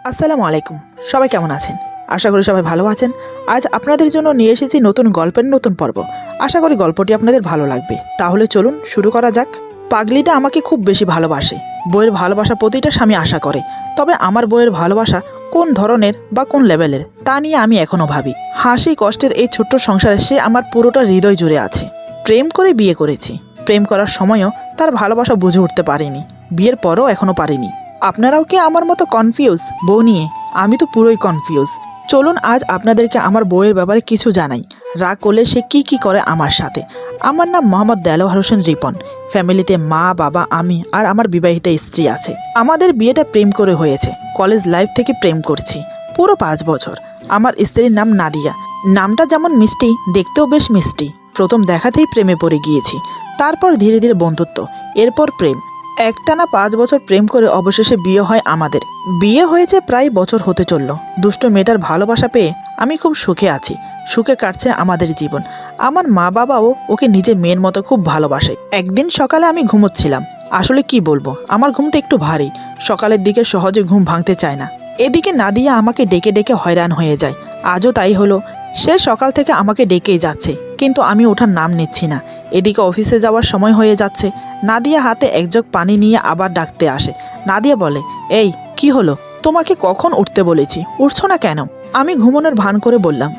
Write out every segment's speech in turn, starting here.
আসসালামু আলাইকুম। সবাই কেমন আছেন? আশা করি সবাই ভালো আছেন। আজ আপনাদের জন্য নিয়ে এসেছি নতুন গল্পের নতুন পর্ব। আশা করি গল্পটি আপনাদের ভালো লাগবে। তাহলে চলুন শুরু করা যাক। পাগলিটা আমাকে খুব বেশি ভালোবাসে। বইয়ের ভালোবাসা প্রতিটা স্বামী আশা করে। তবে আমার বইয়ের ভালোবাসা কোন ধরনের বা কোন লেভেলের তা নিয়ে আমি এখনও ভাবি। হাসি কষ্টের এই ছোট্ট সংসারে সে আমার পুরোটা হৃদয় জুড়ে আছে। প্রেম করে বিয়ে করেছি। প্রেম করার সময়ও তার ভালোবাসা বুঝে উঠতে পারিনি। বিয়ের পরও এখনও পারিনি। আপনারাও কি আমার মতো কনফিউজ বউ নিয়ে? আমি তো পুরোই কনফিউজ। চলুন আজ আপনাদেরকে আমার বউয়ের ব্যাপারে কিছু জানাই। রাগ করলে সে কি করে আমার সাথে। আমার নাম মোহাম্মদ দেলোয়ার হোসেন রিপন। ফ্যামিলিতে মা বাবা আমি আর আমার বিবাহিত স্ত্রী আছে। আমাদের বিয়েটা প্রেম করে হয়েছে। কলেজ লাইফ থেকে প্রেম করছি পুরো 5 বছর। আমার স্ত্রীর নাম নাদিয়া। নামটা যেমন মিষ্টি, দেখতেও বেশ মিষ্টি। প্রথম দেখাতেই প্রেমে পড়ে গিয়েছি। তারপর ধীরে ধীরে বন্ধুত্ব, এরপর প্রেম। একটানা 5 বছর প্রেম করে অবশেষে বিয়ে হয় আমাদের। বিয়ে হয়েছে প্রায় বছর হতে চলল। দুষ্ট মেয়েটার ভালোবাসা পেয়ে আমি খুব সুখে আছি। সুখে কাটছে আমাদের জীবন। আমার মা বাবাও ওকে নিজের মেয়ের মতো খুব ভালোবাসে। একদিন সকালে আমি ঘুমোচ্ছিলাম। আসলে কি বলবো, আমার ঘুমটা একটু ভারী। সকালের দিকে সহজে ঘুম ভাঙতে চায় না। এদিকে নাদিয়া আমাকে ডেকে ডেকে হয়রান হয়ে যায়। আজও তাই হলো। সে সকাল থেকে আমাকে ডেকেই যাচ্ছে, কিন্তু আমি ওঠার নাম নিচ্ছি না। এদিকে অফিসে যাওয়ার সময় হয়ে যাচ্ছে। নাদিয়া হাতে এক জগ পানি নিয়ে আবার ডাকতে আসে। নাদিয়া বলে, এই কি হলো? তোমাকে কখন উঠতে বলেছি, উঠছো না কেন? আমি ঘুমানোর ভান করে বললাম,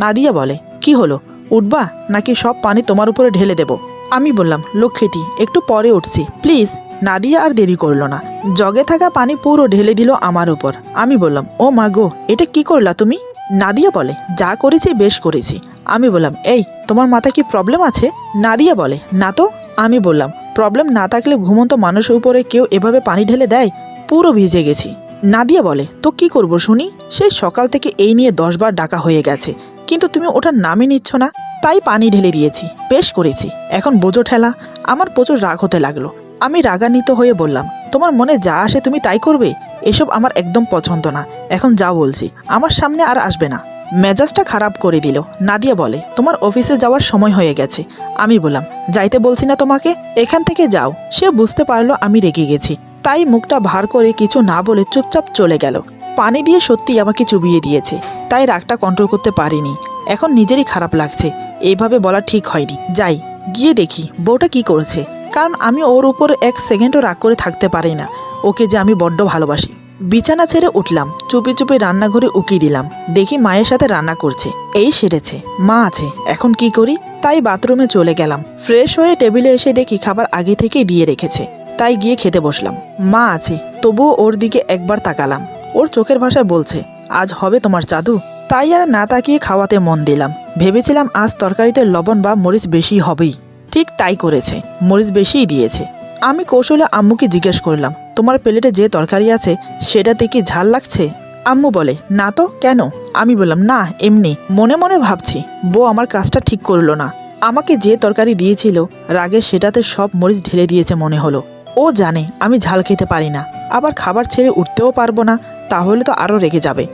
নাদিয়া বলে, কি হলো, উঠবা নাকি সব পানি তোমার উপরে ঢেলে দেব? আমি বললাম, লক্ষ্মীটি একটু পরে উঠছি প্লিজ। নাদিয়া আর দেরি করলো না। জগে থাকা পানি পুরো ঢেলে দিল আমার উপর। আমি বললাম, ও মা গো, এটা কি করলা তুমি? নাদিয়া বলে, যা করেছি বেশ করেছি। আমি বললাম, এই তোমার মাথায় কি প্রবলেম আছে? নাদিয়া বলে, না তো। আমি বললাম, প্রবলেম না থাকলে ঘুমন্ত মানুষের উপরে কেউ এভাবে পানি ঢেলে দেয়? পুরো ভিজে গেছি। নাদিয়া বলে, তো কি করব শুনি? সেই সকাল থেকে এই নিয়ে 10 বার ডাকা হয়ে গেছে, কিন্তু তুমি ওটার নামই নিচ্ছ না। তাই পানি ঢেলে দিয়েছি, বেশ করেছি। এখন বোঝো ঠেলা। আমার প্রচুর রাগ হতে লাগলো। আমি রাগান্বিত হয়ে বললাম, তোমার মনে যা আসে তুমি তাই করবে। এসব আমার একদম পছন্দ না। এখন যা বলছি, আমার সামনে আর আসবে না। মেজাজটা খারাপ করে দিল। নাদিয়া বলে, তোমার অফিসে যাওয়ার সময় হয়ে গেছে। আমি বললাম, যাইতে বলছি না তোমাকে, এখান থেকে যাও। সে বুঝতে পারলো আমি রেগে গেছি। তাই মুখটা ভার করে কিছু না বলে চুপচাপ চলে গেল। পানি দিয়ে সত্যি আমাকে চুবিয়ে দিয়েছে। তাই রাগটা কন্ট্রোল করতে পারিনি। এখন নিজেরই খারাপ লাগছে। এইভাবে বলা ঠিক হয়নি। যাই, গিয়ে দেখি বউটা কি করছে। কারণ আমি ওর উপর 1 সেকেন্ডও রাগ করে থাকতে পারি না। ওকে যে আমি বড্ড ভালোবাসি। বিছানা ছেড়ে উঠলাম। চুপি চুপি রান্নাঘরে উকি দিলাম। দেখি মায়ের সাথে রান্না করছে। এই সেরেছে, মা আছে। এখন কি করি? তাই বাথরুমে চলে গেলাম। ফ্রেশ হয়ে টেবিলে এসে দেখি খাবার আগে থেকেই দিয়ে রেখেছে। তাই গিয়ে খেতে বসলাম। মা আছে, তবুও ওর দিকে একবার তাকালাম। ওর চোখের ভাষায় বলছে, আজ হবে তোমার জাদু। তাই আর না তাকিয়ে খাওয়াতে মন দিলাম। ভেবেছিলাম আজ তরকারিতে লবণ বা মরিচ বেশি হবেই। ঠিক তাই করেছে, মরিচ বেশিই দিয়েছে। আমি কৌশলে আম্মুকে জিজ্ঞেস করলাম, তোমার প্লেটে যে তরকারি আছে সেটাতে কি ঝাল লাগছে? আম্মু বলে, না তো, কেন? আমি বললাম, না এমনি। মনে মনে ভাবছি, বউ আমার কাজটা ঠিক করলো না। আমাকে যে তরকারি দিয়েছিল রাগে সেটাতে সব মরিচ ঢেলে দিয়েছে মনে হলো। ও জানে আমি ঝাল খেতে পারি না, আবার খাবার ছেড়ে উঠতেও পারবো না। তাহলে তো আরও রেগে যাবে।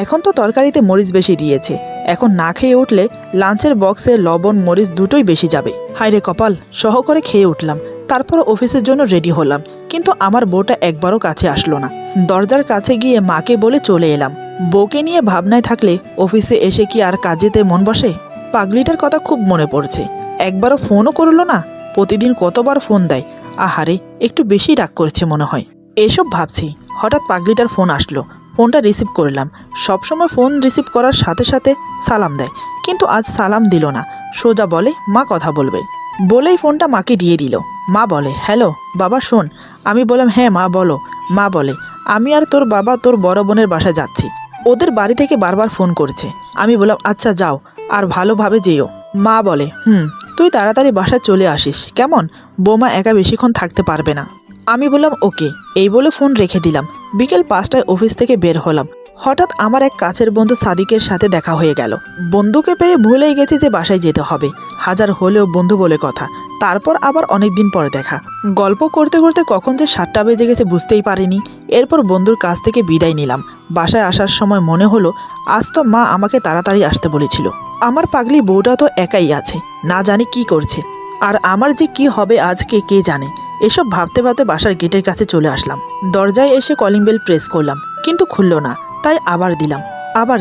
এখন তো তরকারিতে মরিচ বেশি দিয়েছে। এখন না খেয়ে উঠলে লাঞ্চের বক্সে লবণ মরিচ দুটোই বেশি যাবে। হায়রে কপাল। সহকারে খেয়ে উঠলাম। তারপর অফিসের জন্য রেডি হলাম। কিন্তু আমার বউটা একবারও কাছে আসলো না। দরজার কাছে গিয়ে মাকে বলে চলে এলাম। বউকে নিয়ে ভাবনায় থাকলে অফিসে এসে কি আর কাজেতে মন বসে? পাগলিটার কথা খুব মনে পড়ছে। একবারও ফোনও করলো না। প্রতিদিন কতবার ফোন দেয়। আহারে, একটু বেশি রাগ করেছে মনে হয়। এসব ভাবছি, হঠাৎ পাগলিটার ফোন আসলো। ফোনটা রিসিভ করলাম। সবসময় ফোন রিসিভ করার সাথে সাথে সালাম দেয়, কিন্তু আজ সালাম দিল না। সোজা বলে, মা কথা বলবে। বলেই ফোনটা মাকে দিয়ে দিল। মা বলে, হ্যালো বাবা শোন। আমি বললাম, হ্যাঁ মা বলো। মা বলে, আমি আর তোর বাবা তোর বড় বোনের বাসায় যাচ্ছি। ওদের বাড়ি থেকে বারবার ফোন করছে। আমি বললাম, আচ্ছা যাও, আর ভালোভাবে যেও। মা বলে, তুই তাড়াতাড়ি বাসায় চলে আসিস কেমন? বৌমা একা বেশিক্ষণ থাকতে পারবে না। আমি বললাম, ওকে। এই বলে ফোন রেখে দিলাম। বিকেল 5টায় অফিস থেকে বের হলাম। হঠাৎ আমার এক কাছের বন্ধু সাদিকের সাথে দেখা হয়ে গেল। বন্ধুকে পেয়ে ভুলেই গেছি যে বাসায় যেতে হবে। হাজার হলেও বন্ধু বলে কথা। তারপর আবার অনেক দিন পরে দেখা। গল্প করতে করতে কখন যে 7টা বেজে গেছে বুঝতেই পারিনি। এরপর বন্ধুর কাছ থেকে বিদায় নিলাম। বাসায় আসার সময় মনে হলো, আজ তো মা আমাকে তাড়াতাড়ি আসতে বলেছিল। আমার পাগলি বউটা তো একাই আছে, না জানি কি করছে। আর আমার যে কি হবে আজকে কে জানে। এসব ভাবতে ভাবতে বাসার গেটের কাছে চলে আসলাম। দরজায় এসে কলিং বেল প্রেস করলাম। কিন্তু খুলল না। তাই আবার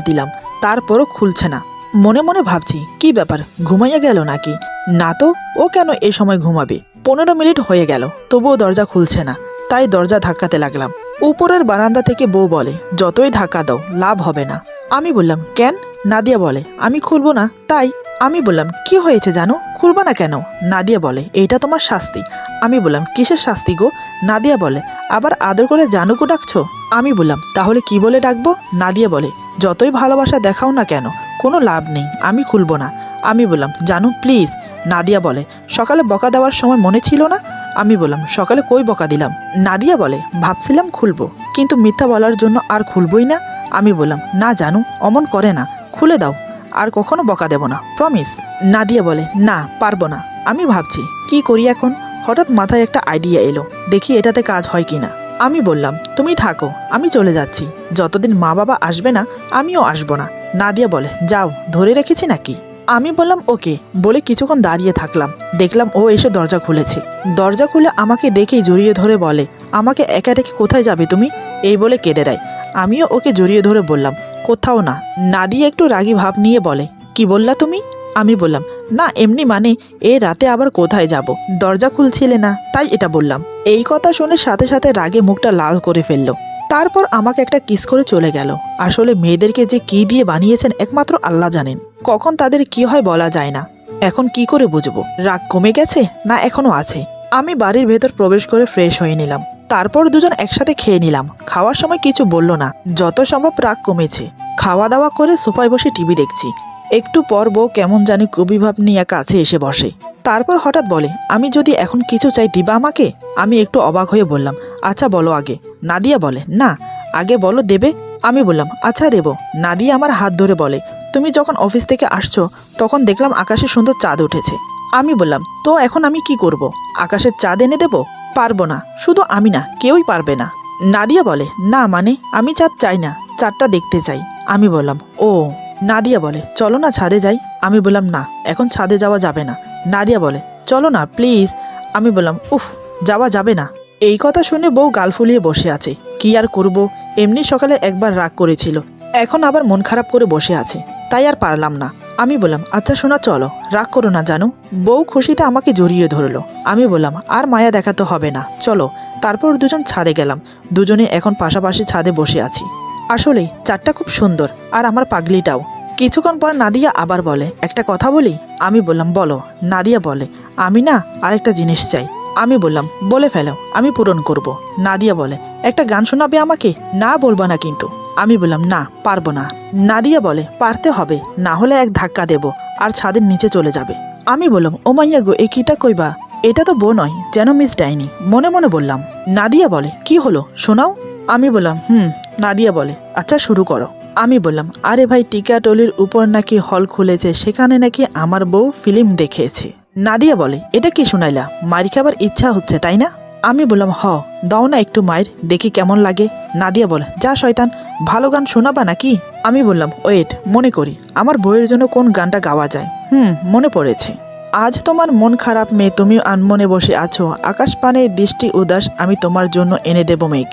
দিলাম, তারপরও খুলছে না। মনে মনে ভাবছি কি ব্যাপার, ঘুমাইয়া গেল নাকি? না তো, ও কেন এই সময় ঘুমাবে? 15 মিনিট হয়ে গেল, তবুও দরজা খুলছে না। তাই দরজা ধাক্কাতে লাগলাম। উপরের বারান্দা থেকে বউ বলে, যতই ধাক্কা দাও লাভ হবে না। আমি বললাম, কেন? নাদিয়া বলে, আমি খুলবো না তাই। আমি বললাম, কি হয়েছে জানো, খুলবা না কেন? নাদিয়া বলে, এইটা তোমার শাস্তি। আমি বললাম, কিসের শাস্তি গো? নাদিয়া বলে, আবার আদর করে জানুকু ডাকছো? আমি বললাম, তাহলে কি বলে ডাকবো? নাদিয়া বলে, যতই ভালোবাসা দেখাও না কেন, কোনো লাভ নেই, আমি খুলবো না। আমি বললাম, জানু প্লিজ। নাদিয়া বলে, সকালে বকা দেওয়ার সময় মনে ছিল না? আমি বললাম, সকালে কই বকা দিলাম? নাদিয়া বলে, ভাবছিলাম খুলবো, কিন্তু মিথ্যা বলার জন্য আর খুলবই না। আমি বললাম, না জানু, অমন করে না, খুলে দাও, আর কখনো বকা দেব না, প্রমিস। নাদিয়া বলে, না পারবো না। আমি ভাবছি কি করি এখন। হঠাৎ মাথায় একটা আইডিয়া এলো, দেখি এটাতে কাজ হয় কিনা। আমি বললাম, তুমি থাকো, আমি চলে যাচ্ছি, যতদিন মা বাবা আসবে না আমিও আসবো না। নাদিয়া বলে, যাও, ধরে রেখেছি নাকি? আমি বললাম ওকে, বলে কিছুক্ষণ দাঁড়িয়ে থাকলাম। দেখলাম ও এসে দরজা খুলেছে। দরজা খুলে আমাকে দেখেই জড়িয়ে ধরে বলে, আমাকে একা রেখে কোথায় যাবে তুমি? এই বলে কেঁদে দেয়। আমিও ওকে জড়িয়ে ধরে বললাম, কোথাও না। নাদিয়া একটু রাগী ভাব নিয়ে বলে, কি বললা তুমি? আমি বললাম, না এমনি মানে, এ রাতে আবার কোথায় যাব, দরজা খুলছিলে না তাই এটা বললাম। এই কথা শুনে সাথে সাথে রাগে মুখটা লাল করে ফেললো। তারপর আমাকে একটা কিস করে চলে গেল। আসলে মেয়েদেরকে যে কি দিয়ে বানিয়েছেন একমাত্র আল্লাহ জানেন, কখন তাদের কি হয় বলা যায় না। এখন কি করে বুঝবো, রাগ কমে গেছে না এখনো আছে? আমি বাড়ির ভেতর প্রবেশ করে ফ্রেশ হয়ে নিলাম। তারপর দুজন একসাথে খেয়ে নিলাম। খাওয়ার সময় কিছু বলল না, যত সম্ভব রাগ কমেছে। খাওয়া দাওয়া করে সোফায় বসে টিভি দেখছি। একটু পর বউ কেমন জানি কবিভাব নিয়ে কাছে এসে বসে। তারপর হঠাৎ বলে, আমি যদি এখন কিছু চাই দিবা আমাকে? আমি একটু অবাক হয়ে বললাম, আচ্ছা বলো আগে। নাদিয়া বলে, না আগে বলো দেবে। আমি বললাম, আচ্ছা দেব। নাদিয়া আমার হাত ধরে বলে, তুমি যখন অফিস থেকে আসছো তখন দেখলাম আকাশে সুন্দর চাঁদ উঠেছে। আমি বললাম, তো এখন আমি কি করব? আকাশের চাঁদ এনে দেব? পারবো না, শুধু আমি না, কেউই পারবে না। নাদিয়া বলে, না মানে আমি চাঁদ চাই না, চাঁদটা দেখতে চাই। আমি বললাম, ও। নাদিয়া বলে, চলো না ছাদে যাই। আমি বললাম, না এখন ছাদে যাওয়া যাবে না। নাদিয়া বলে, চলো না প্লিজ। আমি বললাম, উফ, যাওয়া যাবে না। এই কথা শুনে বউ গাল ফুলিয়ে বসে আছে। কি আর করব, এমনি সকালে একবার রাগ করেছিল, এখন আবার মন খারাপ করে বসে আছে, তাই আর পারলাম না। আমি বললাম, আচ্ছা শোনা, চলো, রাগ করো না জানো। বউ খুশিতে আমাকে জড়িয়ে ধরলো। আমি বললাম, আর মায়া দেখাতে হবে না, চলো। তারপর দুজন ছাদে গেলাম। দুজনে এখন পাশাপাশি ছাদে বসে আছি। আসলেই চাঁদটা খুব সুন্দর, আর আমার পাগলিটাও। কিছুক্ষণ পর নাদিয়া আবার বলে, একটা কথা বলি? আমি বললাম, বলো। নাদিয়া বলে, আমি না আরেকটা জিনিস চাই। আমি বললাম, বলে ফেলো, আমি পূরণ করব। নাদিয়া বলে, একটা গান শোনাবে আমাকে? না বলবো না কিন্তু। আমি বললাম, না পারবো না। নাদিয়া বলে, পারতে হবে, না হলে এক ধাক্কা দেব আর ছাদের নিচে চলে যাবে। আমি বললাম, ও মাইয়া গো, এ কিটা কইবা? এটা তো বউ নয়, যেন মিস ডাইনি। মনে মনে বললাম। নাদিয়া বলে, কি হলো শোনাও। আমি বললাম, নাদিয়া বলে, আচ্ছা শুরু করো। আমি বললাম, আরে ভাই, টিকাটলির উপর নাকি হল খুলেছে, সেখানে নাকি আমার বউ ফিল্ম দেখেছে। নাদিয়া বলে, এটা কি শুনাইলা? মার খাবার ইচ্ছা হচ্ছে তাই না? আমি বললাম, দাও না একটু মায়ের, দেখি কেমন লাগে। নাদিয়া বলে, যা শয়তান, ভালো গান শোনাবা নাকি? আমি বললাম, ওয়েট, মনে করি আমার বউয়ের জন্য কোন গানটা গাওয়া যায়। মনে পড়েছে। আজ তোমার মন খারাপ মেয়ে, তুমি আনমনে বসে আছো, আকাশ পানে দৃষ্টি উদাস, আমি তোমার জন্য এনে দেব মেঘ।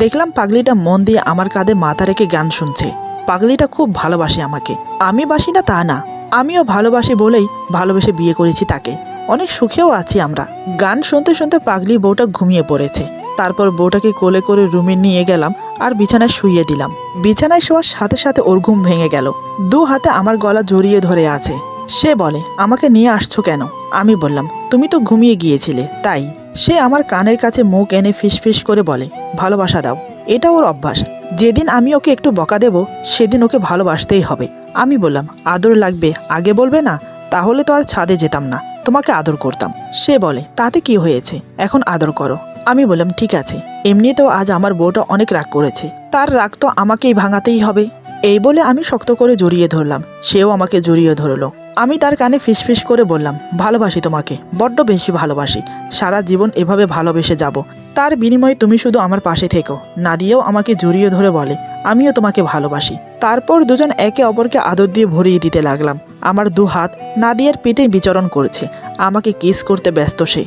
দেখলাম পাগলিটা মন দিয়ে আমার কাঁধে মাথা রেখে গান শুনছে। পাগলিটা খুব ভালোবাসে আমাকে, আমি বাসি না তা না, আমিও ভালোবাসি বলেই ভালোবেসে বিয়ে করেছি তাকে। অনেক সুখেও আছি আমরা। গান শুনতে শুনতে পাগলি বউটা ঘুমিয়ে পড়েছে। তারপর বউটাকে কোলে করে রুমে নিয়ে গেলাম আর বিছানায় শুইয়ে দিলাম। বিছানায় শোয়ার সাথে সাথে ওর ঘুম ভেঙে গেল। দু হাতে আমার গলা জড়িয়ে ধরে আছে। সে বলে, আমাকে নিয়ে আসছো কেন? আমি বললাম, তুমি তো ঘুমিয়ে গিয়েছিলে তাই। সে আমার কানের কাছে মুখ এনে ফিসফিস করে বলে, ভালোবাসা দাও। এটা ওর অভ্যাস, যেদিন আমি ওকে একটু বকা দেব সেদিন ওকে ভালোবাসতেই হবে। আমি বললাম, আদর লাগবে আগে বলবে না, তাহলে তো আর ছাদে যেতাম না, তোমাকে আদর করতাম। সে বলে, তাতে কি হয়েছে, এখন আদর করো। আমি বললাম, ঠিক আছে। এমনিতেও আজ আমার বউটা অনেক রাগ করেছে, তার রাগ তো আমাকেই ভাঙাতেই হবে। এই বলে আমি শক্ত করে জড়িয়ে ধরলাম, সেও আমাকে জড়িয়ে ধরলো। আমি তার কানে ফিসফিস করে বললাম, ভালোবাসি তোমাকে, বড্ড বেশি ভালোবাসি, সারা জীবন এভাবে ভালোবেসে যাব, তার বিনিময়ে তুমি শুধু আমার পাশে থেকো। নাদিয়াও আমাকে জড়িয়ে ধরে বলে, আমিও তোমাকে ভালোবাসি। তারপর দুজন একে অপরকে আদর দিয়ে ভরিয়ে দিতে লাগলাম। আমার দু হাত নাদিয়ার পেটে বিচরণ করছে, আমাকে কিস করতে ব্যস্ত সে।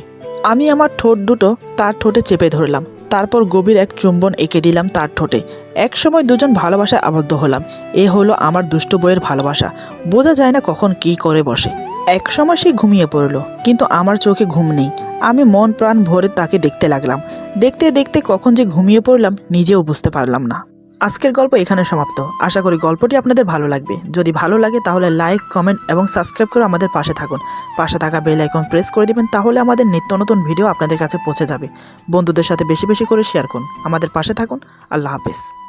আমি আমার ঠোঁট দুটো তার ঠোঁটে চেপে ধরলাম। তারপর গভীর এক চুম্বন এঁকে দিলাম তার ঠোঁটে। একসময় দুজন ভালোবাসায় আবদ্ধ হলাম। এ হলো আমার দুষ্ট বইয়ের ভালোবাসা। বোঝা যায় না কখন কী করে বসে। একসময় সে ঘুমিয়ে পড়ল, কিন্তু আমার চোখে ঘুম নেই। আমি মন প্রাণ ভরে তাকে দেখতে লাগলাম। দেখতে দেখতে কখন যে ঘুমিয়ে পড়লাম নিজেও বুঝতে পারলাম না। আজকের গল্প এখানে সমাপ্ত। আশা করি গল্পটি আপনাদের ভালো লাগবে। যদি ভালো লাগে তাহলে লাইক, কমেন্ট এবং সাবস্ক্রাইব করে আমাদের পাশে থাকুন। পাশে থাকা বেল আইকন প্রেস করে দিবেন, তাহলে আমাদের নিত্য নতুন ভিডিও আপনাদের কাছে পৌঁছে যাবে। বন্ধুদের সাথে বেশি বেশি করে শেয়ার করুন। আমাদের পাশে থাকুন। আল্লাহ হাফেজ।